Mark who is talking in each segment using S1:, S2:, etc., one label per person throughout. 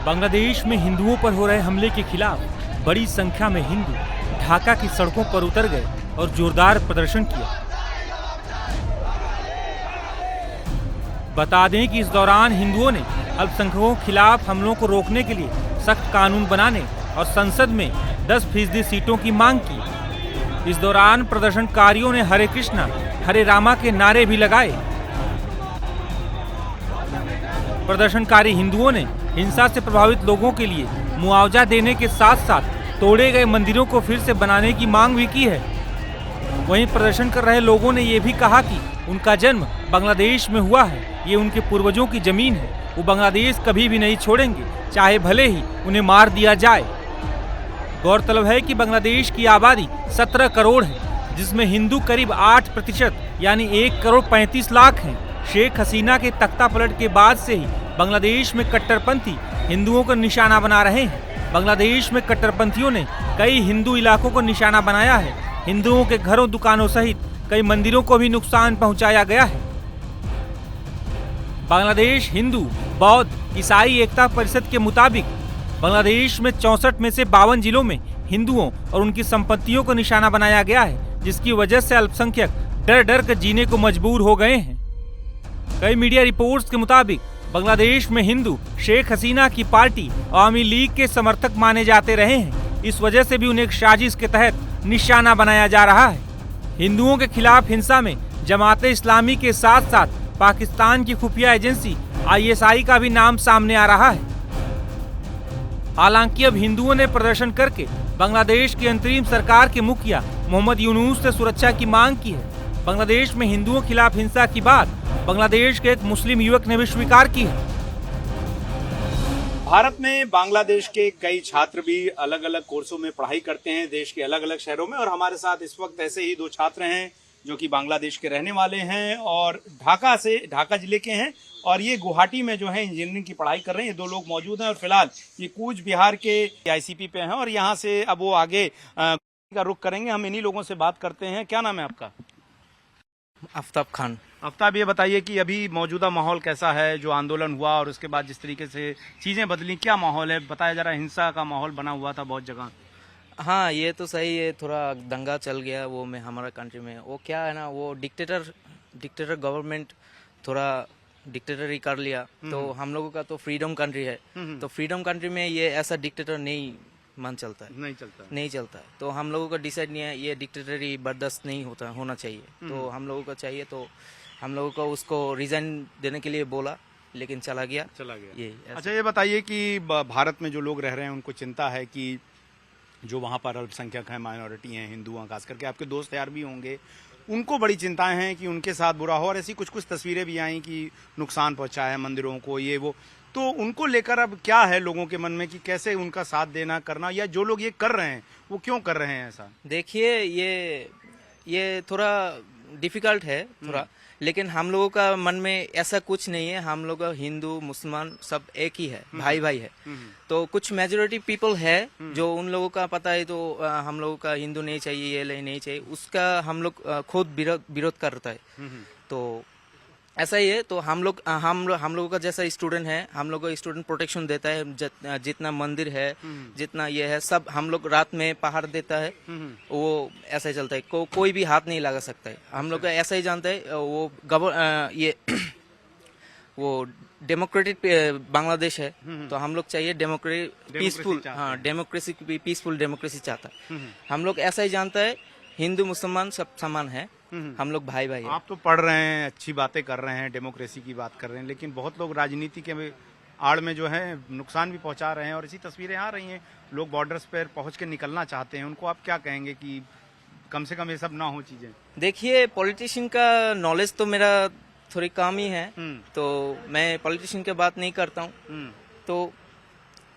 S1: बांग्लादेश में हिंदुओं पर हो रहे हमले के खिलाफ बड़ी संख्या में हिंदू ढाका की सड़कों पर उतर गए और जोरदार प्रदर्शन किया। बता दें कि इस दौरान हिंदुओं ने अल्पसंख्यकों के खिलाफ हमलों को रोकने के लिए सख्त कानून बनाने और संसद में 10% सीटों की मांग की। इस दौरान प्रदर्शनकारियों ने हरे कृष्णा हरे रामा के नारे भी लगाए। प्रदर्शनकारी हिंदुओं ने हिंसा से प्रभावित लोगों के लिए मुआवजा देने के साथ साथ तोड़े गए मंदिरों को फिर से बनाने की मांग भी की है। वहीं प्रदर्शन कर रहे लोगों ने ये भी कहा कि उनका जन्म बांग्लादेश में हुआ है, ये उनके पूर्वजों की जमीन है, वो बांग्लादेश कभी भी नहीं छोड़ेंगे, चाहे भले ही उन्हें मार दिया जाए। गौरतलब है कि बांग्लादेश की आबादी 17 करोड़ है, जिसमें हिंदू करीब 8% यानी 1 करोड़ 35 लाख हैं। शेख हसीना के तख्ता पलट के बाद से ही बांग्लादेश में कट्टरपंथी हिंदुओं को निशाना बना रहे हैं। बांग्लादेश में कट्टरपंथियों ने कई हिंदू इलाकों को निशाना बनाया है। हिंदुओं के घरों दुकानों सहित कई मंदिरों को भी नुकसान पहुंचाया गया है। बांग्लादेश हिंदू बौद्ध ईसाई एकता परिषद के मुताबिक बांग्लादेश में 64 में से 52 जिलों में हिंदुओं और उनकी संपत्तियों को निशाना बनाया गया है, जिसकी वजह से अल्पसंख्यक डर डर कर जीने को मजबूर हो गए हैं। कई मीडिया रिपोर्ट्स के मुताबिक बांग्लादेश में हिंदू शेख हसीना की पार्टी अवामी लीग के समर्थक माने जाते रहे हैं। इस वजह से भी उन्हें एक साजिश के तहत निशाना बनाया जा रहा है। हिंदुओं के खिलाफ हिंसा में जमाते इस्लामी के साथ साथ पाकिस्तान की खुफिया एजेंसी ISI का भी नाम सामने आ रहा है। हालांकि अब हिंदुओं ने प्रदर्शन करके बांग्लादेश की अंतरिम सरकार के मुखिया मोहम्मद यूनुस से सुरक्षा की मांग की है। बांग्लादेश में हिंदुओं के खिलाफ हिंसा की बात बांग्लादेश के एक मुस्लिम युवक ने भी स्वीकार की है।
S2: भारत में बांग्लादेश के कई छात्र भी अलग अलग कोर्सों में पढ़ाई करते हैं देश के अलग अलग शहरों में, और हमारे साथ इस वक्त ऐसे ही 2 छात्र हैं जो कि बांग्लादेश के रहने वाले हैं और ढाका जिले के हैं, और ये गुवाहाटी में जो है इंजीनियरिंग की पढ़ाई कर रहे हैं। ये 2 लोग मौजूद हैं और फिलहाल ये कूच बिहार के ICP पे हैं और यहाँ से अब वो आगे का रुख करेंगे। हम इन्हीं लोगों से बात करते हैं। क्या नाम है आपका?
S3: आफ्ताब खान।
S2: आफ्ताब, ये बताइए कि अभी मौजूदा माहौल कैसा है, जो आंदोलन हुआ और उसके बाद जिस तरीके से चीजें बदली, क्या माहौल है? बताया जा रहा है हिंसा का माहौल बना हुआ था बहुत जगह।
S3: हाँ, ये तो सही है, थोड़ा दंगा चल गया वो में हमारा कंट्री में। वो क्या है ना, वो डिक्टेटर गवर्नमेंट थोड़ा डिक्टेटरी कर लिया। तो हम लोगों का तो फ्रीडम कंट्री है, तो फ्रीडम कंट्री में ये ऐसा डिक्टेटर नहीं नहीं चलता है। तो हम लोगों का डिसाइड नहीं है, ये डिक्टेटरी बर्दाश्त नहीं होना चाहिए। तो हम लोगों का चाहिए, तो हम लोगों को उसको रिजाइन देने के लिए बोला, लेकिन चला गया। ये
S2: अच्छा, ये बताइए कि भारत में जो लोग रह रहे हैं उनको चिंता है कि जो वहाँ पर अल्पसंख्यक हैं, माइनॉरिटी हैं, हिंदू हैं, खास करके आपके दोस्त यार भी होंगे, उनको बड़ी चिंताएं हैं कि उनके साथ बुरा हो, और ऐसी कुछ तस्वीरें भी आई कि नुकसान पहुंचाया है मंदिरों को, ये वो। तो उनको लेकर अब क्या है लोगों के मन में कि कैसे उनका साथ देना करना, या जो लोग ये कर रहे हैं वो क्यों कर रहे हैं ऐसा?
S3: देखिए, ये थोड़ा डिफिकल्ट है थोड़ा, लेकिन हम लोगों का मन में ऐसा कुछ नहीं है। हम लोग हिंदू मुसलमान सब एक ही है, भाई भाई है। तो कुछ मेजोरिटी पीपल है जो उन लोगों का पता है, तो हम लोगों का हिंदू नहीं चाहिए, ये नहीं चाहिए, उसका हम लोग खुद विरोध करता है। तो ऐसा ही है। तो हम लोगों का जैसा स्टूडेंट है, हम लोग को स्टूडेंट प्रोटेक्शन देता है। जितना मंदिर है, जितना ये है, सब हम लोग रात में पहाड़ देता है। वो ऐसा ही चलता है, कोई भी हाथ नहीं लगा सकता है। हम लोग ऐसा ही जानते हैं वो डेमोक्रेटिक बांग्लादेश है। तो हम लोग चाहिए पीसफुल डेमोक्रेसी चाहता है। हम लोग ऐसा ही जानता है, हिंदू मुसलमान सब समान है, हम लोग भाई भाई हैं।
S2: आप तो पढ़ रहे हैं, अच्छी बातें कर रहे हैं, डेमोक्रेसी की बात कर रहे हैं, लेकिन बहुत लोग राजनीति के आड़ में जो है नुकसान भी पहुंचा रहे हैं, और ऐसी तस्वीरें आ रही हैं। लोग बॉर्डर्स पर पहुंच के निकलना चाहते हैं, उनको आप क्या कहेंगे कि कम से कम ये सब ना हो चीजें?
S3: देखिए, पॉलिटिशियन का नॉलेज तो मेरा थोड़ी कम ही है, तो मैं पॉलिटिशियन की बात नहीं करता हूँ। तो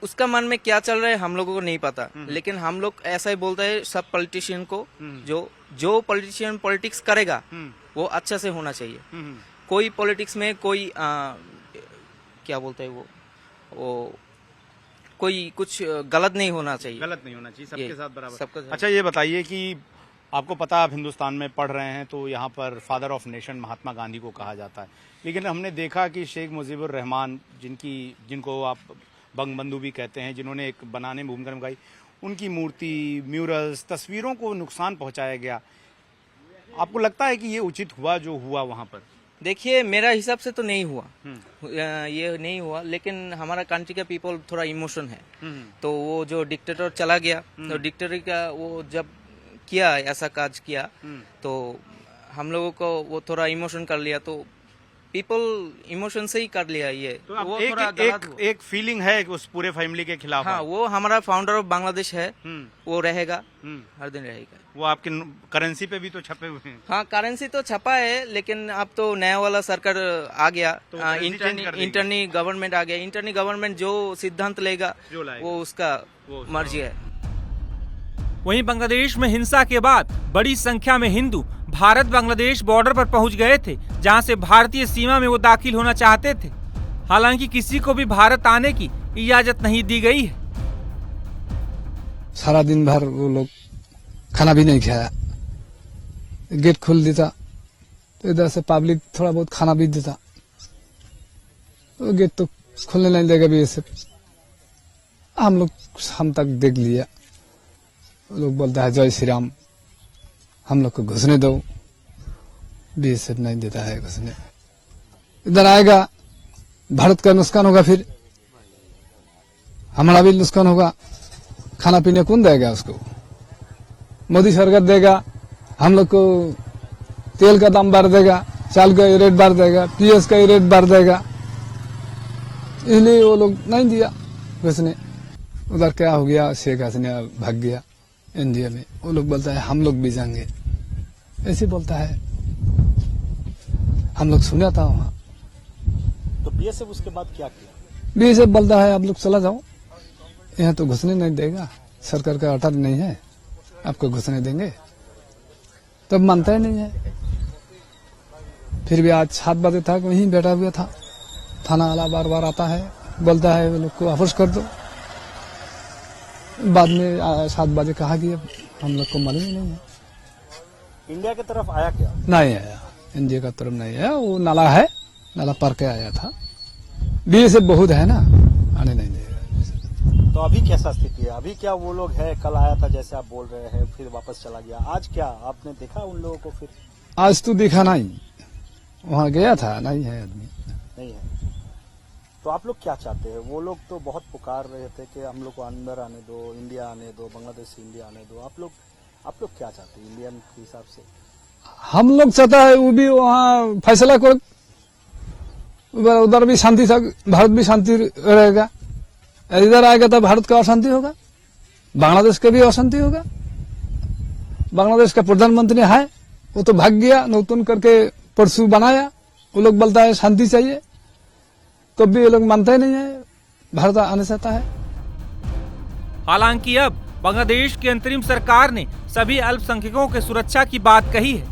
S3: उसका मन में क्या चल रहा है हम लोगों को नहीं पता, लेकिन हम लोग ऐसा ही बोलते हैं सब पॉलिटिशियन को, जो पॉलिटिशियन पॉलिटिक्स करेगा वो अच्छा से होना चाहिए। कोई पॉलिटिक्स में कोई क्या बोलते हैं वो कोई कुछ गलत नहीं होना चाहिए।
S2: सबके साथ बराबर। अच्छा, ये बताइए कि आपको पता, आप हिंदुस्तान में पढ़ रहे हैं, तो यहाँ पर father of nation Mahatma Gandhi को कहा जाता है, लेकिन हमने देखा कि शेख मुजीबुर रहमान, जिनको आप बंगबंधु भी कहते हैं, जिन्होंने एक बनाने में भूमिका निभाई, उनकी मूर्ति, म्यूरल्स, तस्वीरों को नुकसान पहुंचाया गया। आपको लगता है कि ये उचित हुआ जो हुआ वहां पर?
S3: देखिए, मेरा हिसाब से तो नहीं हुआ, ये नहीं हुआ, लेकिन हमारा कंट्री का पीपल थोड़ा इमोशन है। तो वो जो डिक्टेटर चला गया, तो डिक्टेटर का वो जब किया ऐसा काज किया, तो हम लोगों को वो थोड़ा इमोशन कर लिया, तो पीपल इमोशन से ही कर लिया ये।
S2: तो अब
S3: वो
S2: एक,
S3: थोड़ा
S2: एक,
S3: गलत हुआ।
S2: एक फीलिंग है कि उस पूरे फैमिली के खिलाफ।
S3: हाँ, वो हमारा फाउंडर ऑफ बांग्लादेश है, वो रहेगा,
S2: हम्म।
S3: हर दिन रहेगा।
S2: वो आपके करेंसी पे भी तो छपे हुए हैं।
S3: हाँ, करेंसी तो छपा है, लेकिन अब तो नया वाला सरकार आ गया,
S2: तो currency change कर देंगे।
S3: इंटरनी गवर्नमेंट आ गया। इंटरनी गवर्नमेंट जो सिद्धांत लेगा
S2: जो लाएगा।
S3: वो उसका मर्जी है।
S1: वहीं बांग्लादेश में हिंसा के बाद बड़ी संख्या में हिंदू भारत बांग्लादेश बॉर्डर पर पहुंच गए थे, जहां से भारतीय सीमा में वो दाखिल होना चाहते थे। हालांकि किसी को भी भारत आने की इजाजत नहीं दी गई है।
S4: सारा दिन भर वो लोग खाना भी नहीं खाया, गेट खोल देता तो इधर से पब्लिक थोड़ा बहुत खाना भी देता, तो गेट तो खोलने नहीं देगा भी ऐसे। हम तक देख लिया, वो लोग बोलता है जय श्री राम, हम लोग को घुसने दो, बीएसएफ नहीं देता है घुसने। इधर आएगा भारत का नुकसान होगा, फिर हमारा भी नुकसान होगा। खाना पीने कौन देगा उसको? मोदी सरकार देगा, हम लोग को तेल का दाम बढ़ देगा, चाल का रेट बढ़ देगा, पीएस का रेट बढ़ देगा, इसलिए वो लोग नहीं दिया घुसने। उधर क्या हो गया, शेख हसीना भाग गया इंडिया में, वो लोग बोलता है हम लोग भी जाएंगे, ऐसे बोलता है। हम लोग सुना था वहाँ।
S2: तो बीएसएफ उसके बाद क्या किया?
S4: बीएसएफ बोलता है आप लोग चला जाओ, यहाँ तो घुसने नहीं देगा, सरकार का ऑर्डर नहीं है, आपको घुसने देंगे। तब मानता ही नहीं है। फिर भी आज 7 बजे तक वहीं बैठा हुआ था, थाना वाला बार बार आता है, बोलता है वो लोग को वापस कर दो। बाद में 7 बजे कहा कि हम लोग को मालूम ही नहीं है।
S2: इंडिया की तरफ आया क्या?
S4: नहीं आया, इंडिया का तरफ नहीं आया, वो नाला है, नाला पार के आया था। बीएसएफ बहुत है ना, आने नहीं देगा।
S2: तो अभी कैसा स्थिति है? अभी क्या वो लोग है? कल आया था जैसे आप बोल रहे हैं, फिर वापस चला गया। आज क्या आपने देखा उन लोगों को? फिर
S4: आज तो देखा नहीं, वहाँ गया था, नहीं है आदमी,
S2: नहीं है। तो आप लोग क्या चाहते हैं? वो लोग तो बहुत पुकार रहे थे कि हम लोग को अंदर आने दो, इंडिया आने दो, बांग्लादेश से इंडिया आने दो। आप लोग क्या चाहते हैं इंडियन के हिसाब से?
S4: हम लोग चाहता है वो भी वहाँ फैसला कर, उधर भी शांति था, भारत भी शांति रहेगा। इधर आएगा तो भारत का अशांति होगा, बांग्लादेश का भी अशांति होगा। बांग्लादेश का प्रधानमंत्री है, वो तो भाग गया, नौतन करके परसों बनाया। वो लोग बोलता है शांति चाहिए, तो भी ये लोग मानते नहीं है, भारत आने चाहता है।
S1: हालांकि अब बांग्लादेश की अंतरिम सरकार ने सभी अल्पसंख्यकों के सुरक्षा की बात कही है।